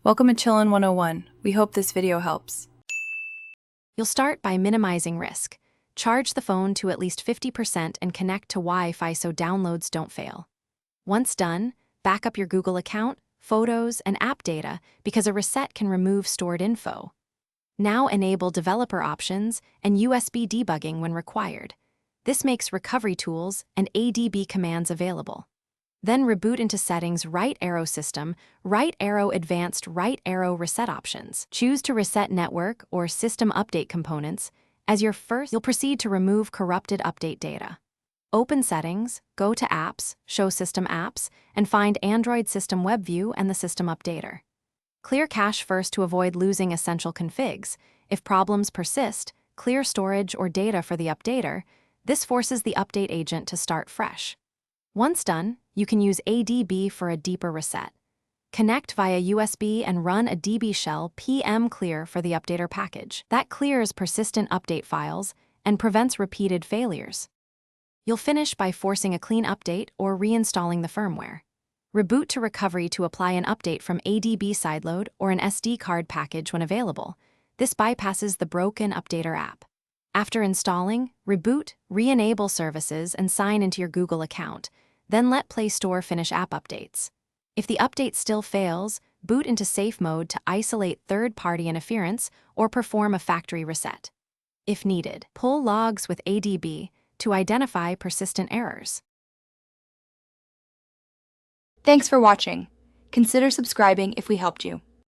Welcome to Chillin' 101. We hope this video helps. You'll start by minimizing risk. Charge the phone to at least 50% and connect to Wi-Fi so downloads don't fail. Once done, back up your Google account, photos, and app data because a reset can remove stored info. Now enable developer options and USB debugging when required. This makes recovery tools and ADB commands available. Then reboot into Settings, right arrow System, right arrow Advanced, right arrow Reset options. Choose to reset network or system update components. As your first, you'll proceed to remove corrupted update data. Open Settings, go to Apps, Show System Apps, and find Android System Web View and the System Updater. Clear cache first to avoid losing essential configs. If problems persist, clear storage or data for the updater. This forces the update agent to start fresh. Once done, you can use ADB for a deeper reset. Connect via USB and run a DB shell PM clear for the updater package. That clears persistent update files and prevents repeated failures. You'll finish by forcing a clean update or reinstalling the firmware. Reboot to recovery to apply an update from ADB sideload or an SD card package when available. This bypasses the broken updater app. After installing, reboot, re-enable services, and sign into your Google account. Then let Play Store finish app updates. If the update still fails, boot into safe mode to isolate third-party interference or perform a factory reset. If needed, pull logs with ADB to identify persistent errors. Thanks for watching. Consider subscribing if we helped you.